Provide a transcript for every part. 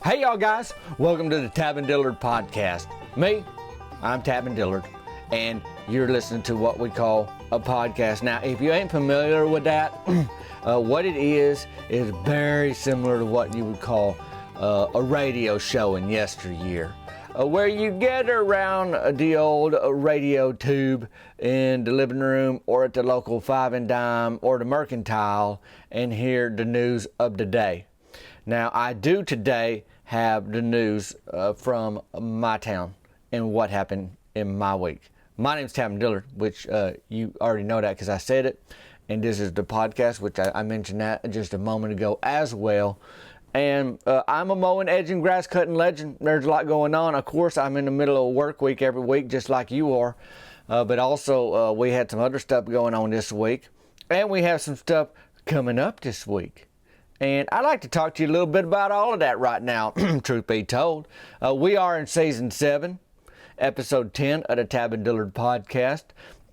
Hey y'all guys, welcome to the Tavin Dillard podcast. I'm Tavin Dillard, and you're listening to what we call a podcast. Now, if you ain't familiar with that, what it is very similar to what you would call a radio show in yesteryear, where you get around the old radio tube in the living room or at the local Five and Dime or the Mercantile and hear the news of the day. Now, I do today have the news from my town and what happened in my week. My name's Tavin Dillard, which you already know that because I said it. And this is the podcast, which I mentioned that just a moment ago as well. And I'm a mowing, edging, grass cutting legend. There's a lot going on. Of course, I'm in the middle of a work week every week, just like you are. But also, we had some other stuff going on this week. And we have some stuff coming up this week. And I'd like to talk to you a little bit about all of that right now, truth be told. We are in Season 7, Episode 10 of the Tavin Dillard podcast,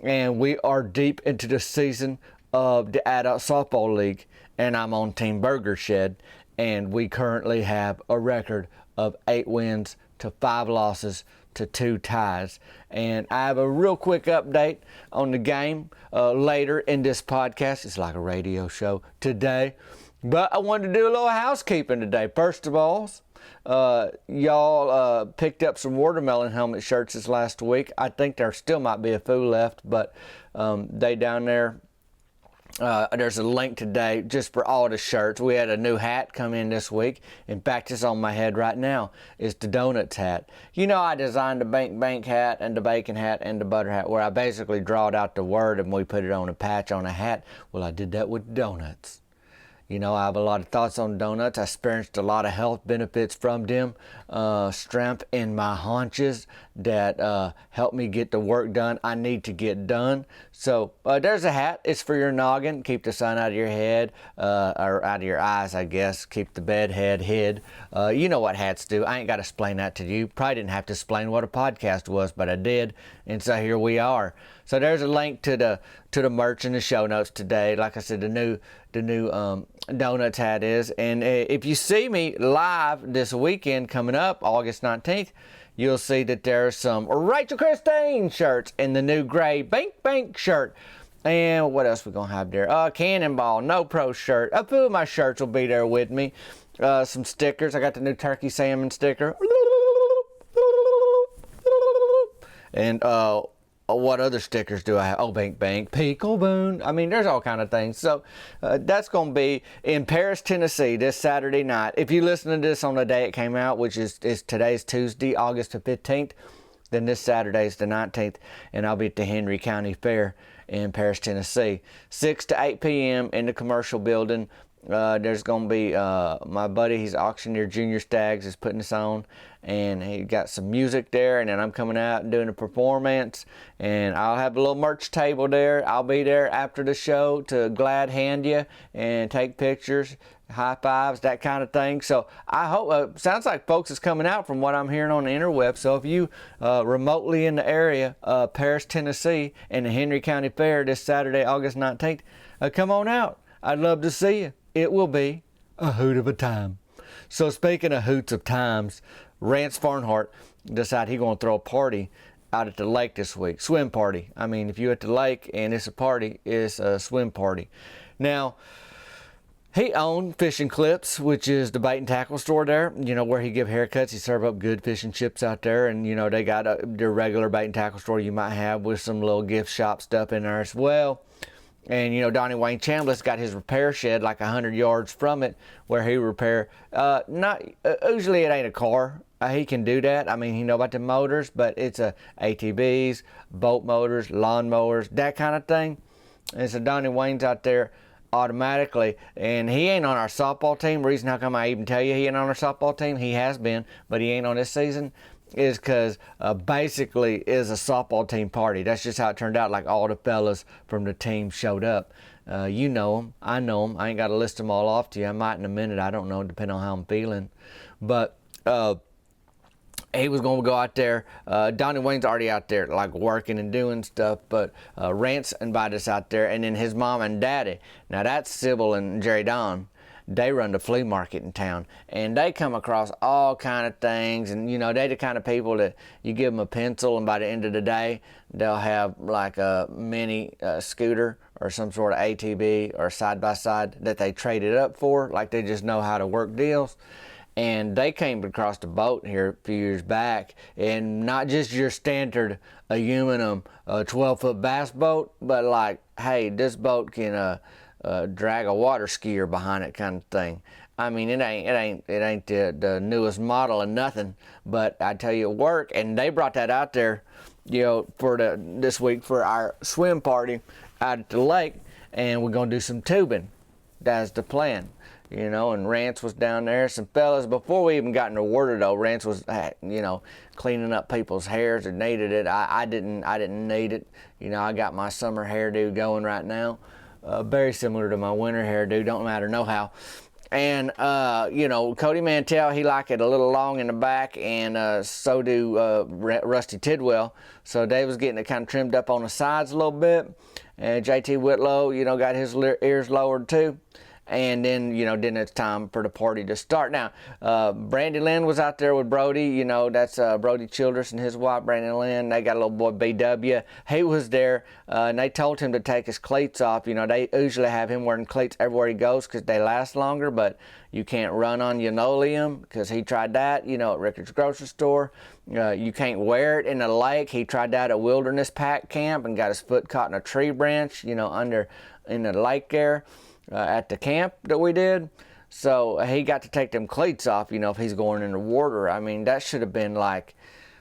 and we are deep into the season of the Adult Softball League, and I'm on Team Burger Shed, and we currently have a record of 8 wins to 5 losses to 2 ties. And I have a real quick update on the game later in this podcast. It's like a radio show today. But I wanted to do a little housekeeping today. First of all, y'all picked up some watermelon helmet shirts this last week. I think there still might be a few left, but they down there, there's a link today just for all the shirts. We had a new hat come in this week. In fact, it's on my head right now. It's the Donuts hat. You know, I designed the Bank hat and the Bacon hat and the Butter hat, where I basically drawed out the word and we put it on a patch on a hat. Well, I did that with donuts. You know, I have a lot of thoughts on donuts. I experienced a lot of health benefits from them. Strength in my haunches that helped me get the work done I need to get done. So there's a hat. It's for your noggin. Keep the sun out of your head, or out of your eyes, I guess. Keep the bed head hid. You know what hats do. I ain't got to explain that to you. Probably didn't have to explain what a podcast was, but I did. And so here we are. So there's a link to the merch in the show notes today. Like I said, the new Donuts hat is. And if you see me live this weekend coming up, August 19th, you'll see that there's some Rachel Christine shirts and the new gray Bank shirt. And what else we gonna have there? Cannonball, No Pro shirt. A few of my shirts will be there with me. Some stickers. I got the new turkey salmon sticker. And what other stickers do I have? Oh, Bank, Pickle Boon. I mean, there's all kind of things. So that's going to be in Paris, Tennessee this Saturday night. If you listen to this on the day it came out, which is today's Tuesday, August the 15th, then this Saturday is the 19th, and I'll be at the Henry County Fair in Paris, Tennessee. 6 to 8 p.m. in the commercial building. There's going to be my buddy, he's auctioneer Junior Staggs, is putting this on, and he got some music there, and then I'm coming out and doing a performance, and I'll have a little merch table there. I'll be there after the show to glad hand you and take pictures, high fives, that kind of thing. So I hope, sounds like folks is coming out from what I'm hearing on the interweb. So if you remotely in the area, Paris, Tennessee, and the Henry County Fair this Saturday, August 19th, come on out. I'd love to see you. It will be a hoot of a time. So speaking of hoots of times, Rance Farnhart decided he's going to throw a party out at the lake this week. Swim party. I mean, if you're at the lake and it's a party, it's a swim party. Now, he owned Fishing Clips, which is the bait and tackle store there, you know, where he give haircuts. He serve up good fish and chips out there. And, you know, they got their regular bait and tackle store you might have with some little gift shop stuff in there as well. And, you know, Donnie Wayne Chambliss got his repair shed like 100 yards from it where he repair. Usually it ain't a car. He can do that. I mean, he know about the motors, but it's ATVs, boat motors, lawn mowers, that kind of thing. And so Donnie Wayne's out there automatically. And he ain't on our softball team. Reason how come I even tell you he ain't on our softball team, he has been, but he ain't on this season, is because basically is a softball team party. That's just how it turned out. Like all the fellas from the team showed up. You know them. I know them. I ain't got to list them all off to you. I might in a minute. I don't know, depending on how I'm feeling. But he was going to go out there. Donnie Wayne's already out there, like working and doing stuff. But Rance invited us out there, and then his mom and daddy. Now that's Sybil and Jerry Don. they run the flea market in town, and they come across all kind of things. And you know, they the kind of people that you give them a pencil, and by the end of the day, they'll have like a mini scooter or some sort of ATV or side by side that they traded up for. Like they just know how to work deals. And they came across the boat here a few years back, and not just your standard aluminum 12-foot bass boat, but like, hey, this boat can drag a water skier behind it, kind of thing. I mean, it ain't the newest model and nothing, but I tell you, it worked. And they brought that out there, you know, for this week for our swim party out at the lake, and we're gonna do some tubing. That's the plan. You know, and Rance was down there. Some fellas, before we even got in the water though, Rance was, you know, cleaning up people's hairs that needed it. I didn't need it. You know, I got my summer hairdo going right now. Very similar to my winter hairdo, don't matter no how. And, you know, Cody Mantell, he like it a little long in the back, and so do Rusty Tidwell. So Dave was getting it kind of trimmed up on the sides a little bit. And JT Whitlow, you know, got his ears lowered too. And then, you know, then it's time for the party to start. Now, Brandy Lynn was out there with Brody. You know, that's Brody Childress and his wife, Brandy Lynn. They got a little boy, BW. He was there, and they told him to take his cleats off. You know, they usually have him wearing cleats everywhere he goes because they last longer, but you can't run on linoleum because he tried that, you know, at Rickard's grocery store. You can't wear it in the lake. He tried that at Wilderness Pack Camp and got his foot caught in a tree branch, you know, in the lake there. At the camp that we did. So he got to take them cleats off, you know, if he's going in the water. I mean, that should have been like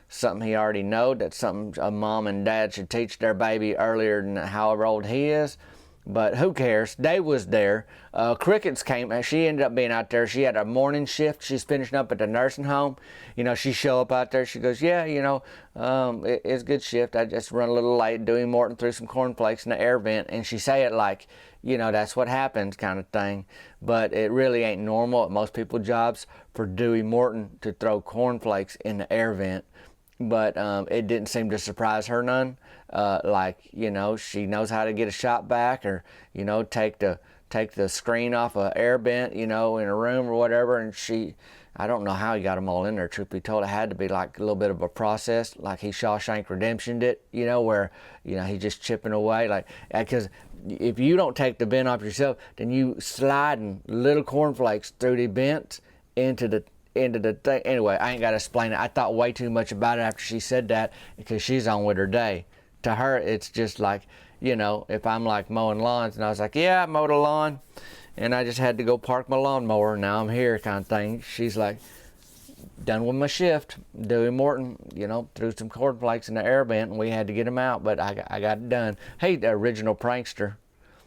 something he already know. That's something a mom and dad should teach their baby earlier than however old he is. But who cares? Dave was there. Crickets came. She ended up being out there. She had a morning shift. She's finishing up at the nursing home. You know, she show up out there. She goes, yeah, you know, it's a good shift. I just run a little late. Dewey Morton threw some cornflakes in the air vent. And she say it like, you know, that's what happens kind of thing. But it really ain't normal at most people's jobs for Dewey Morton to throw cornflakes in the air vent. But it didn't seem to surprise her none. Like, you know, she knows how to get a shot back, or, you know, take the screen off a air vent, you know, in a room or whatever. And I don't know how he got them all in there, truth be told. It had to be like a little bit of a process, like he Shawshank Redemptioned it, you know, where, you know, he's just chipping away. Like, because if you don't take the vent off yourself, then you sliding little cornflakes through the vents into the thing. Anyway, I ain't got to explain it. I thought way too much about it after she said that, because she's on with her day. To her, it's just like, you know, if I'm like mowing lawns and I was like, yeah, I mowed a lawn and I just had to go park my lawnmower, now I'm here kind of thing. She's like, done with my shift. Dewey Morton, you know, threw some cornflakes in the air vent and we had to get him out, but I got it done. Hey, the original prankster.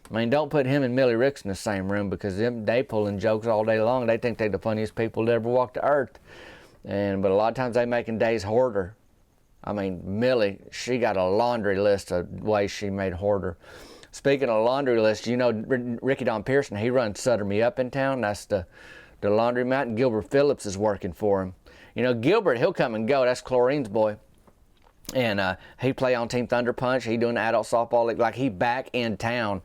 I mean, don't put him and Millie Ricks in the same room, because they pulling jokes all day long. They think they're the funniest people that ever walked the earth. But a lot of times they making days harder. I mean, Millie, she got a laundry list of ways she made harder. Speaking of laundry list, you know, Ricky Don Pearson, he runs Sutter Me Up in town. That's the laundromat, and Gilbert Phillips is working for him. You know, Gilbert, he'll come and go. That's Chlorine's boy. And he play on Team Thunder Punch. He doing the adult softball league. Like, he back in town.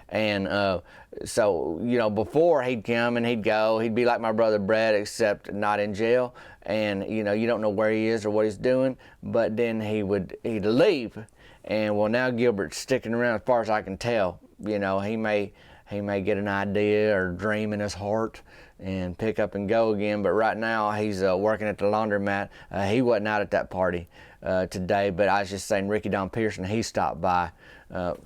And so, you know, before he'd come and he'd go, he'd be like my brother Brett, except not in jail. And, you know, you don't know where he is or what he's doing. But then he'd leave. And, well, now Gilbert's sticking around as far as I can tell. You know, he may get an idea or dream in his heart and pick up and go again. But right now he's working at the laundromat. He wasn't out at that party today, but I was just saying Ricky Don Pearson, he stopped by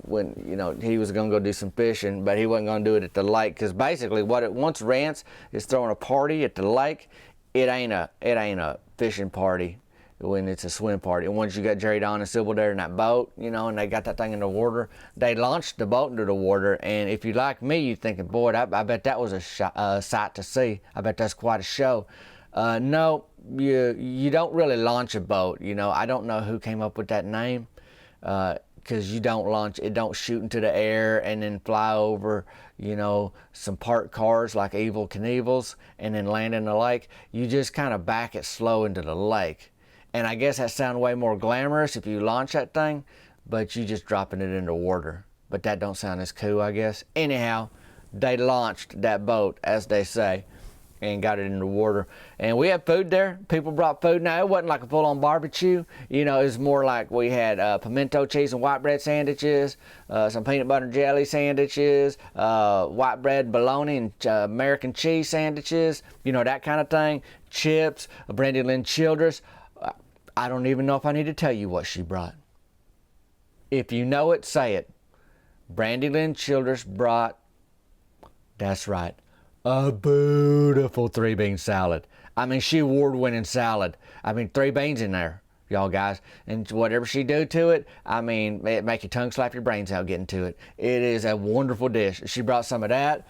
when, you know, he was going to go do some fishing, but he wasn't going to do it at the lake, because basically once Rance is throwing a party at the lake, it ain't a fishing party when it's a swim party. And once you got Jerry Don and Sybil there in that boat, you know, and they got that thing in the water, they launched the boat into the water. And if you like me, you're thinking, boy, I bet that was a sight to see. I bet that's quite a show. No, you don't really launch a boat. You know, I don't know who came up with that name, because you don't launch, it don't shoot into the air and then fly over, you know, some parked cars like Evel Knievel's and then land in the lake. You just kind of back it slow into the lake. And I guess that sounds way more glamorous if you launch that thing, but you just dropping it into water. But that don't sound as cool, I guess. Anyhow, they launched that boat, as they say, and got it in the water. And we had food there. People brought food. Now, it wasn't like a full-on barbecue. You know, it was more like we had pimento cheese and white bread sandwiches, some peanut butter and jelly sandwiches, white bread, bologna, and American cheese sandwiches, you know, that kind of thing. Chips, Brandy Lynn Childress. I don't even know if I need to tell you what she brought. If you know it, say it. Brandy Lynn Childress brought, that's right, a beautiful 3-bean salad. I mean, she award-winning salad. I mean, 3 beans in there, y'all guys. And whatever she do to it, I mean, it make your tongue slap your brains out getting to it. It is a wonderful dish. She brought some of that.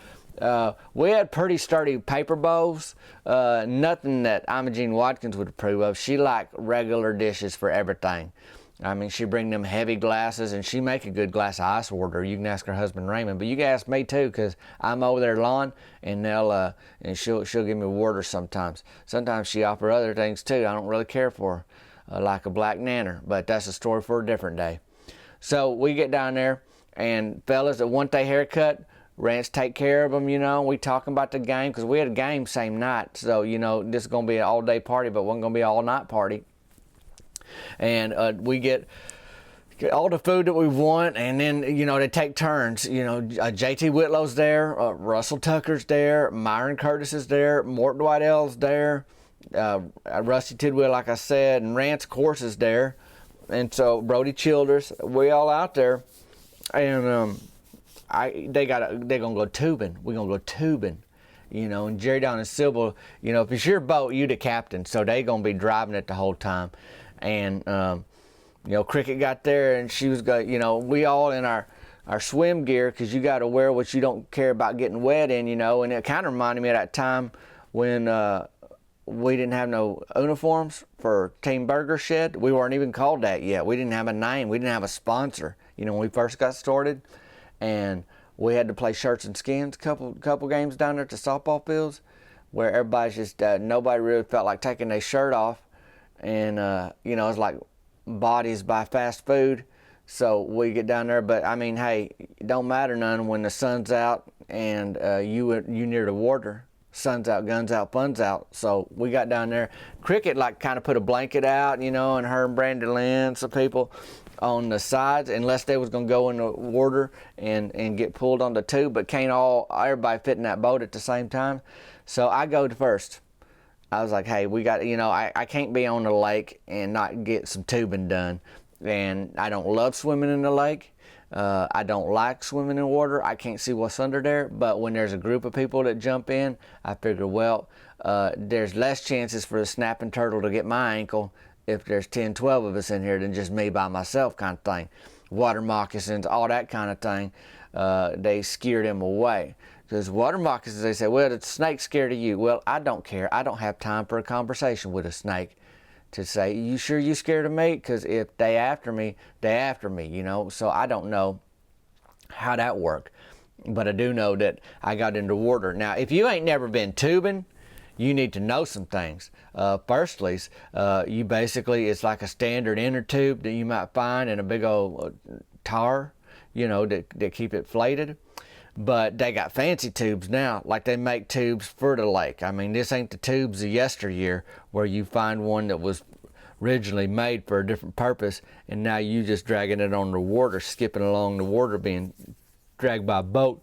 We had pretty sturdy paper bowls. Nothing that Imogene Watkins would approve of. She liked regular dishes for everything. I mean, she bring them heavy glasses, and she make a good glass of ice water. You can ask her husband Raymond, but you can ask me too, because I'm over there lawn, and they'll and she'll give me water sometimes. Sometimes she offer other things too. I don't really care for her, like a black nanner, but that's a story for a different day. So we get down there, and fellas that want their haircut, Rance take care of them, you know. We talking about the game, because we had a game same night. So, you know, this is going to be an all-day party, but it wasn't going to be an all-night party. And we get all the food that we want, and then, you know, they take turns. You know, JT Whitlow's there, Russell Tucker's there, Myron Curtis is there, Mort Dwightell's there, Rusty Tidwell, like I said, and Rance, of course, is there. And so Brody Childers, we all out there. And they're gonna go tubing. We're gonna go tubing, you know. And Jerry Don and Sybil, you know, if it's your boat, you the captain, so they gonna be driving it the whole time. And you know, Cricket got there, and she was going, you know, we all in our swim gear, because you got to wear what you don't care about getting wet in, you know. And it kind of reminded me of that time when we didn't have no uniforms for Team Burger Shed. We weren't even called that yet. We didn't have a name. We didn't have a sponsor, you know, when we first got started. And we had to play shirts and skins, couple games down there at the softball fields, where everybody's just nobody really felt like taking their shirt off. And you know, it's like bodies by fast food. So we get down there, but I mean, hey, it don't matter none when the sun's out and you near the water. Sun's out, guns out, fun's out. So we got down there. Cricket like kind of put a blanket out, you know, and her and Brandy Lynn, some people on the sides, unless they was gonna go in the water and get pulled on the tube, but can't everybody fit in that boat at the same time. So I go first. I was like, hey, we got, you know, I can't be on the lake and not get some tubing done. And I don't love swimming in the lake. I don't like swimming in water. I can't see what's under there. But when there's a group of people that jump in, I figure, well, there's less chances for the snapping turtle to get my ankle if there's 10, 12 of us in here than just me by myself kind of thing. Water moccasins, all that kind of thing, they scare them away. Because water moccasins, they say, well, the snake's scared of you. Well, I don't care. I don't have time for a conversation with a snake to say, you sure you scared of me? Because if they after me, you know. So I don't know how that worked. But I do know that I got into water. Now, if you ain't never been tubing, you need to know some things. Firstly, you basically, it's like a standard inner tube that you might find in a big old tar, you know, that keep it flated. But they got fancy tubes now, like they make tubes for the lake. I mean, this ain't the tubes of yesteryear where you find one that was originally made for a different purpose, and now you just dragging it on the water, skipping along the water, being dragged by a boat.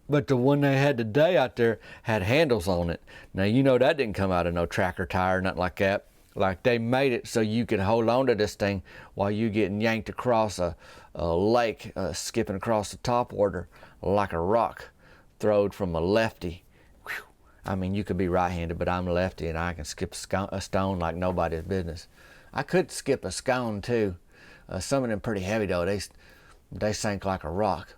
But the one they had today out there had handles on it. Now, you know that didn't come out of no tracker tire or nothing like that. Like, they made it so you can hold on to this thing while you getting yanked across a lake, skipping across the top water like a rock throwed from a lefty. Whew. I mean, you could be right-handed, but I'm a lefty, and I can skip a stone like nobody's business. I could skip a scone too. Some of them pretty heavy though. They sink like a rock.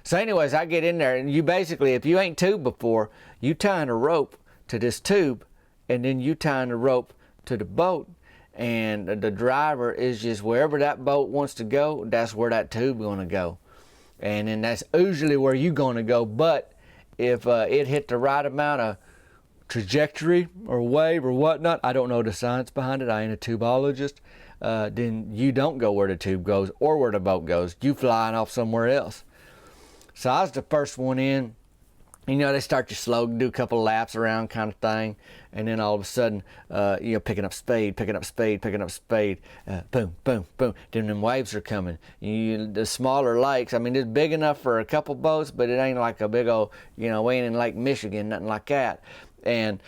So anyways, I get in there, and you basically, if you ain't tubed before, you tying a rope to this tube, and then you tying the rope to the boat, and the driver is just wherever that boat wants to go, that's where that tube gonna go. And then that's usually where you gonna go. But if it hit the right amount of trajectory or wave or whatnot, I don't know the science behind it, I ain't a tubologist, then you don't go where the tube goes or where the boat goes. You flying off somewhere else. So I was the first one in, You know, they start you slow, do a couple of laps around kind of thing, and then all of a sudden, picking up speed, boom, boom, boom. Then them waves are coming. The smaller lakes, I mean, it's big enough for a couple boats, but it ain't like a big old, we ain't in Lake Michigan, nothing like that. And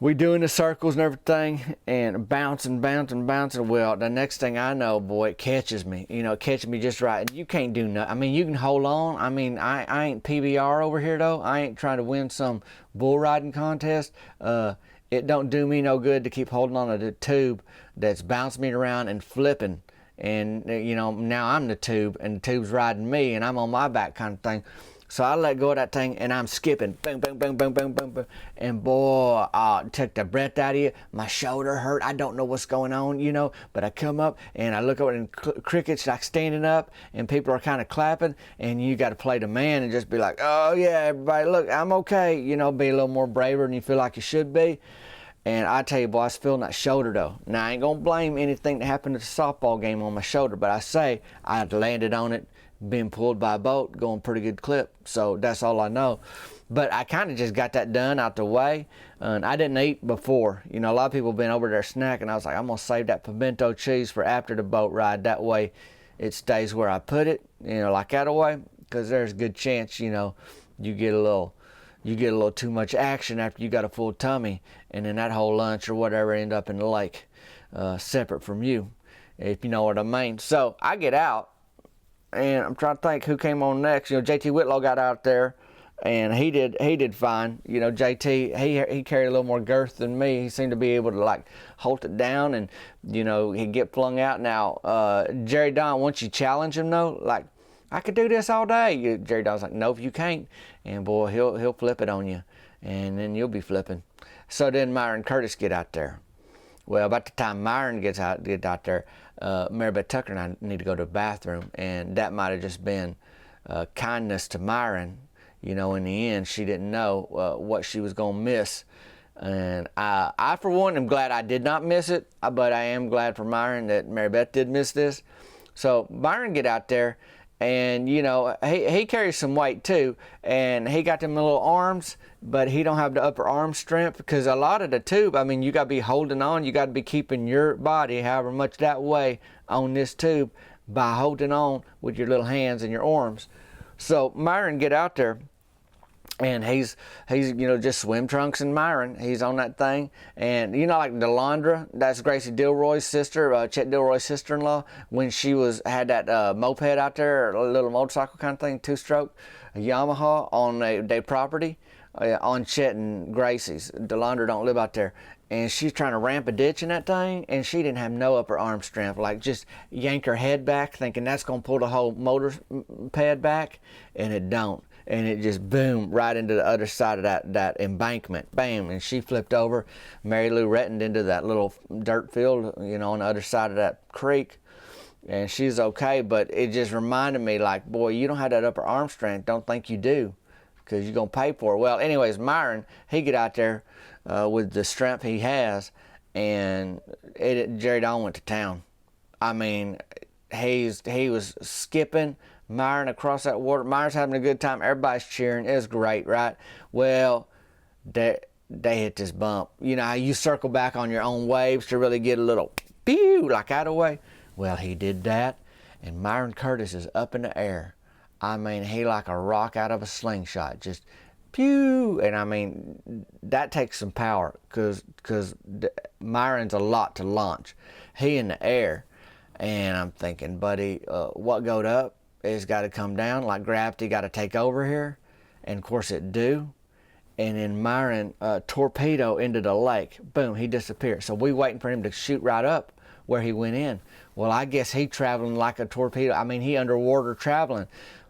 we doing the circles and everything, and bouncing. Well, the next thing I know, boy, it catches me. It catches me just right. And you can't do nothing. I mean, you can hold on. I mean, I ain't PBR over here, though. I ain't trying to win some bull riding contest. It don't do me no good to keep holding on to the tube that's bouncing me around and flipping. And, now I'm the tube, and the tube's riding me, and I'm on my back kind of thing. So I let go of that thing, and I'm skipping. Boom, boom, boom, boom, boom, boom, boom. And boy, it took the breath out of you. My shoulder hurt. I don't know what's going on, But I come up, and I look over, and crickets like standing up, and people are kind of clapping. And you got to play the man and just be like, oh, yeah, everybody, look, I'm okay. Be a little more braver than you feel like you should be. And I tell you, boy, I was feeling that shoulder, though. Now, I ain't going to blame anything that happened at the softball game on my shoulder, but I say I landed on it, being pulled by a boat, going pretty good clip. So that's all I know. But I kind of just got that done out the way. And I didn't eat before. A lot of people have been over there snacking. I was like, I'm going to save that pimento cheese for after the boat ride. That way it stays where I put it, like that way. Because there's a good chance, you get a little too much action after you got a full tummy. And then that whole lunch or whatever end up in the lake, separate from you, if you know what I mean. So I get out. And I'm trying to think who came on next. JT Whitlow got out there, and he did fine. JT, he carried a little more girth than me. He seemed to be able to hold it down, and he'd get flung out. Now Jerry Don, once you challenge him though, I could do this all day. Jerry Don's like, nope, you can't. And boy, he'll flip it on you, and then you'll be flipping. So then Myron Curtis get out there. Well, about the time Myron gets out there, Mary Beth Tucker and I need to go to the bathroom, and that might have just been kindness to Myron. In the end, she didn't know what she was going to miss. And I, for one, am glad I did not miss it, but I am glad for Myron that Mary Beth did miss this. So Myron get out there, and he carries some weight too, and he got them little arms, but he don't have the upper arm strength, because a lot of the tube, I mean, you got to be holding on, you got to be keeping your body however much that way on this tube by holding on with your little hands and your arms. So Myron get out there, and he's just swim trunks and Myron. He's on that thing. And like Delandra, that's Gracie Dilroy's sister, Chet Dilroy's sister-in-law, when she had that moped out there, a little motorcycle kind of thing, two-stroke, a Yamaha on their property, on Chet and Gracie's. Delandra don't live out there. And she's trying to ramp a ditch in that thing, and she didn't have no upper arm strength. Just yank her head back, thinking that's going to pull the whole motor pad back, and it don't. And it just boom right into the other side of that embankment, bam, and she flipped over. Mary Lou rettoned into that little dirt field, on the other side of that creek, and she's okay. But it just reminded me, boy, you don't have that upper arm strength. Don't think you do, because you're gonna pay for it. Well, anyways, Myron, he get out there with the strength he has, and Jerry Don went to town. I mean, he was skipping Myron across that water. Myron's having a good time. Everybody's cheering. It was great, right? Well, they hit this bump. You know how you circle back on your own waves to really get a little pew, like out of the way? Well, he did that, and Myron Curtis is up in the air. I mean, he like a rock out of a slingshot, just pew. And I mean, that takes some power, because Myron's a lot to launch. He in the air, and I'm thinking, buddy, what goes up it's got to come down, like gravity got to take over here, and of course it do. And then Myron torpedo into the lake. Boom, he disappeared. So we waiting for him to shoot right up where he went in. Well, I guess he traveling like a torpedo. I mean, he underwater traveling.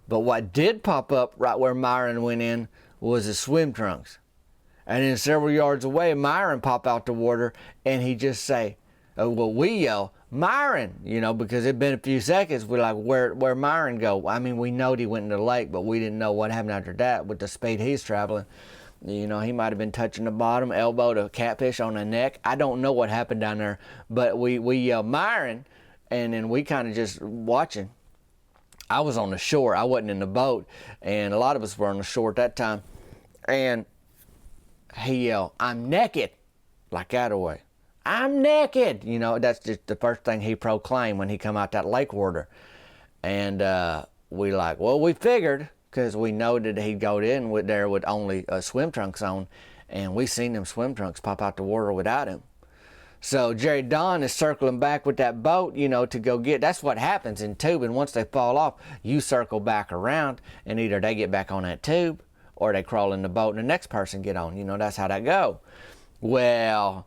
But what did pop up right where Myron went in was his swim trunks. And then several yards away, Myron pop out the water, and he just say, well, we yell, Myron, because it'd been a few seconds. We're like, where Myron go? I mean, we knowed he went into the lake, but we didn't know what happened after that with the speed he's traveling. He might have been touching the bottom, elbowed a catfish on the neck. I don't know what happened down there, but we yelled Myron, and then we kind of just watching. I was on the shore. I wasn't in the boat, and a lot of us were on the shore at that time. And he yelled, "I'm naked," like that away. "I'm naked." You know, that's just the first thing he proclaimed when he come out that lake water. And we like, well, we figured, because we know that he'd go in with there with only swim trunks on, and we seen them swim trunks pop out the water without him. So Jerry Don is circling back with that boat, you know, to go get. That's what happens in tubing. Once they fall off, you circle back around, and either they get back on that tube, or they crawl in the boat and the next person get on. You know, that's how that go. Well,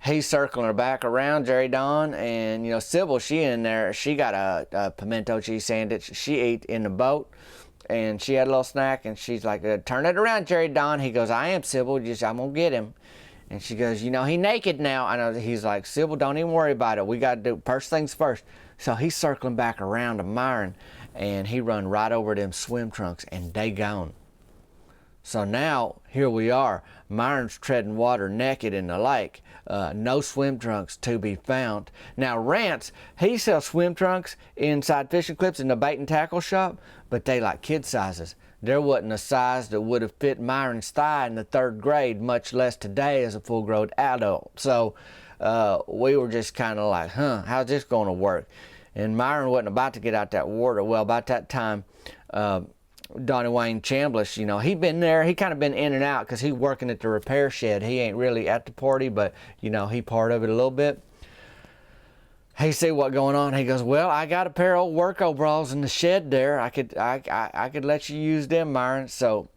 he's circling her back around, Jerry Don, and, you know, Sybil, she in there, she got a pimento cheese sandwich she ate in the boat, and she had a little snack, and she's like, "Turn it around, Jerry Don." He goes, "I am, Sybil, I'm gonna get him." And she goes, "You know, he naked now." I know. He's like, "Sybil, don't even worry about it. We got to do first things first." So he's circling back around to Myron, and he run right over them swim trunks, and they gone. So now, here we are. Myron's treading water naked in the lake. No swim trunks to be found. Now, Rance, he sells swim trunks inside fishing clips in the bait and tackle shop, but they like kid sizes. There wasn't a size that would have fit Myron's thigh in the 3rd grade, much less today as a full-grown adult. So we were just kind of like, how's this going to work? And Myron wasn't about to get out that water. Well, about that time, Donnie Wayne Chambliss, you know, he been there. He kind of been in and out because he's working at the repair shed. He ain't really at the party, but, you know, he part of it a little bit. He see what going on. He goes, "Well, I got a pair of old work overalls in the shed there. I could let you use them, Myron." So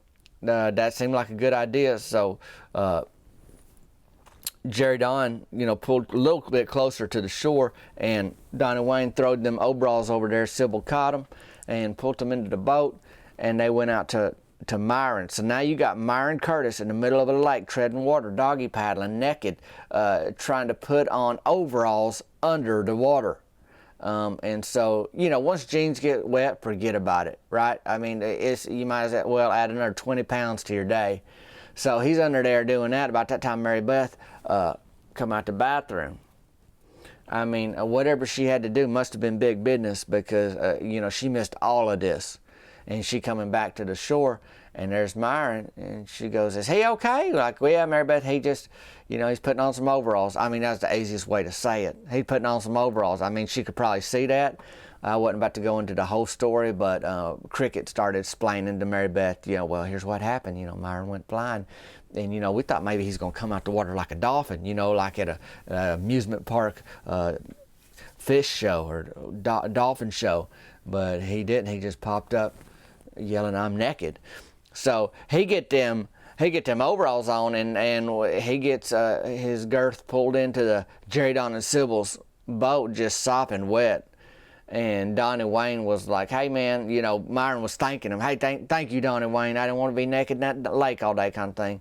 that seemed like a good idea. So Jerry Don, you know, pulled a little bit closer to the shore, and Donnie Wayne throwed them overalls over there. Sybil caught them and pulled them into the boat, and they went out to Myron. So now you got Myron Curtis in the middle of a lake, treading water, doggy paddling, naked, trying to put on overalls under the water. And so, you know, once jeans get wet, forget about it, right? I mean, you might as well add another 20 pounds to your day. So he's under there doing that. About that time, Mary Beth come out the bathroom. I mean, whatever she had to do must have been big business, because, you know, she missed all of this. And she coming back to the shore, and there's Myron, and she goes, "Is he okay?" Like, "Well, yeah, Mary Beth, he just, you know, he's putting on some overalls." I mean, that's the easiest way to say it. He's putting on some overalls. I mean, she could probably see that. I wasn't about to go into the whole story, but Cricket started explaining to Mary Beth, you know, "Well, here's what happened. You know, Myron went blind. And, you know, we thought maybe he's going to come out the water like a dolphin, you know, like at an amusement park fish show or dolphin show. But he didn't. He just popped up yelling, 'I'm naked.'" So he get them overalls on, and he gets his girth pulled into the Jerry Don and Sybil's boat, just sopping wet. And Donnie Wayne was like, "Hey man," you know, Myron was thanking him. "Hey, thank you, Donnie Wayne. I didn't want to be naked in that lake all day," kind of thing.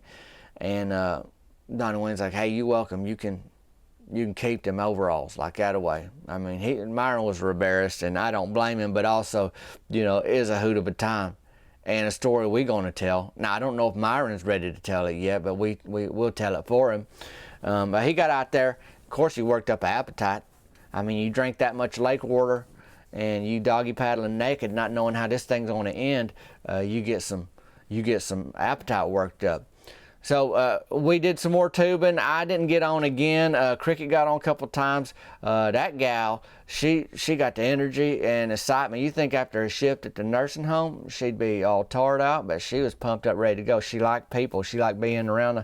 And Donnie Wayne's like, "Hey, you welcome. You can keep them overalls," like that away. I mean, Myron was embarrassed, and I don't blame him, but also, you know, it is a hoot of a time. And a story we're going to tell. Now, I don't know if Myron's ready to tell it yet, but we'll tell it for him. But he got out there. Of course, he worked up an appetite. I mean, you drink that much lake water, and you doggy paddling naked, not knowing how this thing's going to end, you get some appetite worked up. So we did some more tubing. I didn't get on again. Cricket got on a couple times. That gal, she got the energy and excitement. You think after a shift at the nursing home, she'd be all tired out, but she was pumped up, ready to go. She liked people. She liked being around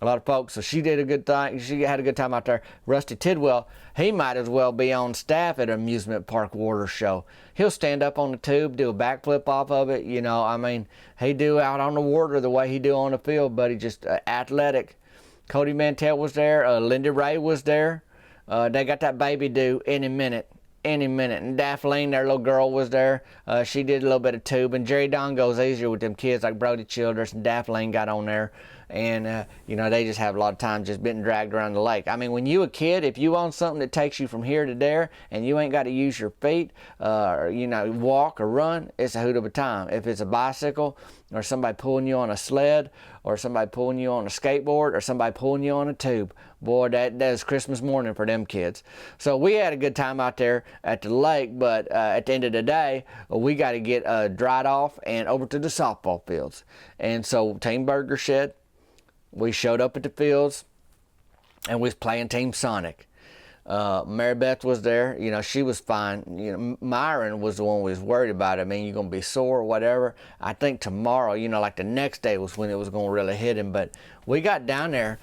a lot of folks, so she did a good thing. She had a good time out there. Rusty Tidwell, he might as well be on staff at an amusement park water show. He'll stand up on the tube, do a backflip off of it. You know, I mean, he do out on the water the way he do on the field, but he just athletic. Cody Mantell was there. Linda Ray was there. They got that baby due any minute. And Daphne, their little girl, was there. She did a little bit of tubing. Jerry Don goes easier with them kids like Brody Childers, and Daphne got on there and you know, they just have a lot of time just being dragged around the lake. I mean, when you a kid, if you own something that takes you from here to there and you ain't got to use your feet, or you know, walk or run, it's a hoot of a time. If it's a bicycle or somebody pulling you on a sled or somebody pulling you on a skateboard or somebody pulling you on a tube, boy, that is Christmas morning for them kids. So we had a good time out there at the lake, but at the end of the day, we got to get dried off and over to the softball fields. And so Team Burger Shed, we showed up at the fields and we was playing Team Sonic. Mary Beth was there, you know, she was fine. You know, Myron was the one we was worried about. I mean, you're gonna be sore or whatever. I think tomorrow, you know, like the next day was when it was gonna really hit him. But we got down there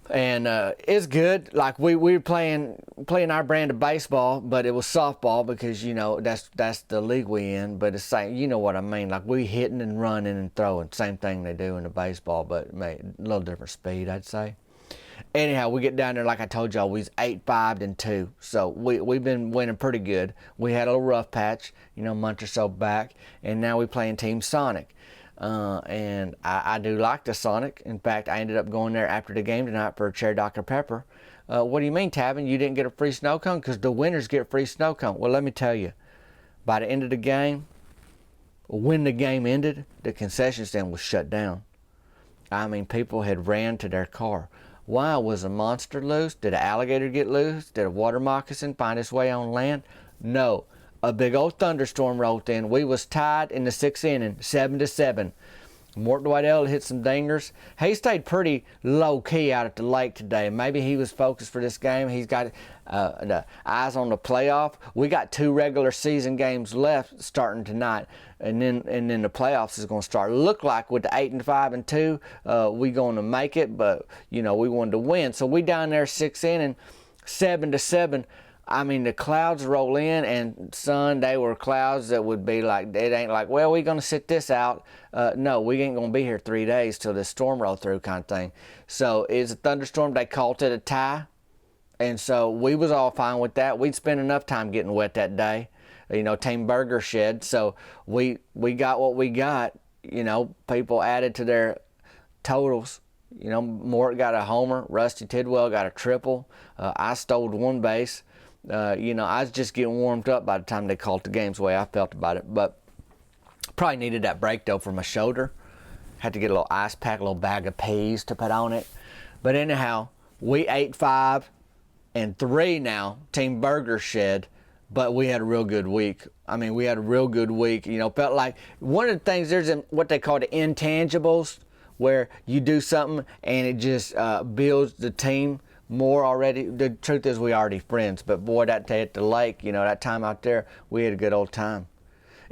and it's good. Like we were playing our brand of baseball, but it was softball because, you know, that's the league we in. But it's same, you know what I mean? Like we hitting and running and throwing, same thing they do in the baseball, but a little different speed, I'd say. Anyhow, we get down there, like I told y'all, we was 8-5-2. So we've been winning pretty good. We had a little rough patch, you know, a month or so back, and now we playing Team Sonic. And I do like the Sonic. In fact, I ended up going there after the game tonight for a cherry Dr. Pepper. What do you mean, Tavin? You didn't get a free snow cone? Because the winners get free snow cone. Well, let me tell you, by the end of the game, when the game ended, the concession stand was shut down. I mean, people had ran to their car. Why? Was a monster loose? Did an alligator get loose? Did a water moccasin find its way on land? No. A big old thunderstorm rolled in. We was tied in the 6th inning, 7-7. Mort Dwight hit some dingers. He stayed pretty low key out at the lake today. Maybe he was focused for this game. He's got the eyes on the playoff. We got 2 regular season games left starting tonight, and then the playoffs is going to start. Look like with the 8-5-2, we going to make it, but you know, we wanted to win. So we down there 6th inning, 7-7. I mean, the clouds roll in, and son, they were clouds that would be like, it ain't like, well, we're going to sit this out. No, we ain't going to be here 3 days till this storm roll through kind of thing. So it's a thunderstorm. They called it a tie. And so we was all fine with that. We'd spent enough time getting wet that day, you know, Team Burger Shed. So we got what we got. You know, people added to their totals. You know, Mort got a homer. Rusty Tidwell got a triple. I stole 1 base. You know, I was just getting warmed up by the time they called the games, the way I felt about it. But probably needed that break, though, for my shoulder. Had to get a little ice pack, a little bag of peas to put on it. But anyhow, we 8-5-3 now, Team Burger Shed. But we had a real good week. I mean, we had a real good week. You know, felt like one of the things, there's what they call the intangibles, where you do something and it just builds the team more already. The truth is, we already friends, but boy, that day at the lake, you know, that time out there, we had a good old time.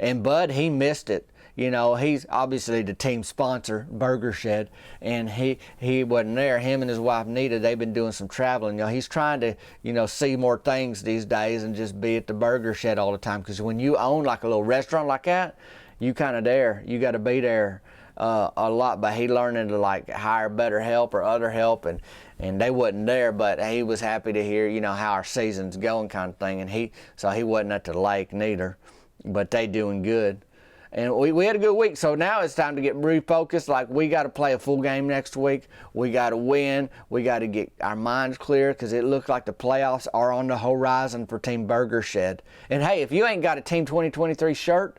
And Bud, he missed it. You know, he's obviously the team sponsor, Burger Shed, and he wasn't there. Him and his wife Nita, they've been doing some traveling. You know, he's trying to, you know, see more things these days and just be at the Burger Shed all the time. Because when you own like a little restaurant like that, you kind of there. You got to be there a lot. But he learning to like hire better help or other help, and they wasn't there, but he was happy to hear, you know, how our season's going kind of thing. And so he wasn't at the lake neither, but they doing good. And we had a good week. So now it's time to get refocused. Like, we got to play a full game next week. We got to win. We got to get our minds clear, because it looks like the playoffs are on the horizon for Team Burger Shed. And hey, if you ain't got a Team 2023 shirt,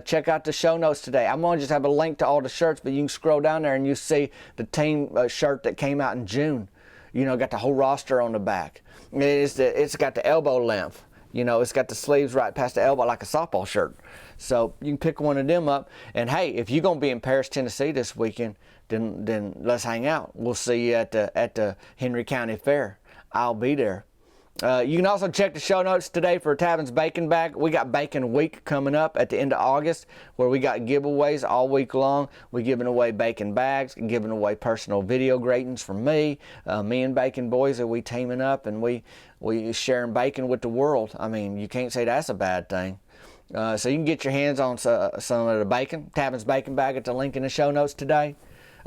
check out the show notes today. I'm going to just have a link to all the shirts, but you can scroll down there and you see the team shirt that came out in June. You know, got the whole roster on the back. It's got the elbow length. You know, it's got the sleeves right past the elbow like a softball shirt. So you can pick one of them up. And hey, if you're going to be in Paris, Tennessee this weekend, then let's hang out. We'll see you at the Henry County Fair. I'll be there. You can also check the show notes today for Tavin's Bacon Bag. We got Bacon Week coming up at the end of August, where we got giveaways all week long. We're giving away bacon bags and giving away personal video gratings from me. Me and Bacon Boys, are we teaming up, and we sharing bacon with the world. I mean, you can't say that's a bad thing. So you can get your hands on some of the bacon, Tavin's Bacon Bag, at the link in the show notes today.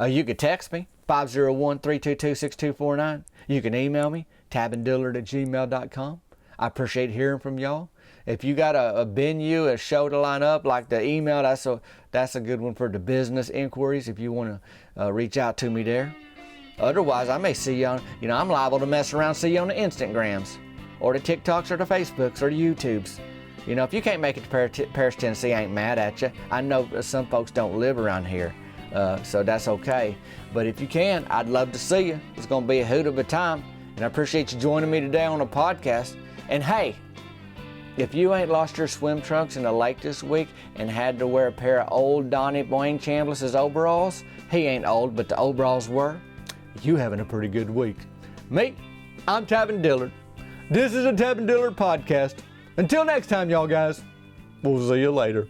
You can text me, 501-322-6249. You can email me, tabandillard@gmail.com. I appreciate hearing from y'all. if you got a venue, a show to line up, like the email, that's a good one for the business inquiries if you want to reach out to me there. Otherwise, I may see you on, I'm liable to mess around, see you on the Instagrams, or the TikToks, or the Facebooks, or the YouTubes. If you can't make it to Paris, Tennessee, I ain't mad at you. I know some folks don't live around here, so that's okay. But if you can, I'd love to see you. It's going to be a hoot of a time, and I appreciate you joining me today on the podcast. And hey, if you ain't lost your swim trunks in the lake this week and had to wear a pair of old Donnie Wayne Chambliss' overalls, he ain't old, but the overalls were, you having a pretty good week. Me, I'm Tavin Dillard. This is a Tavin Dillard podcast. Until next time, y'all guys, we'll see you later.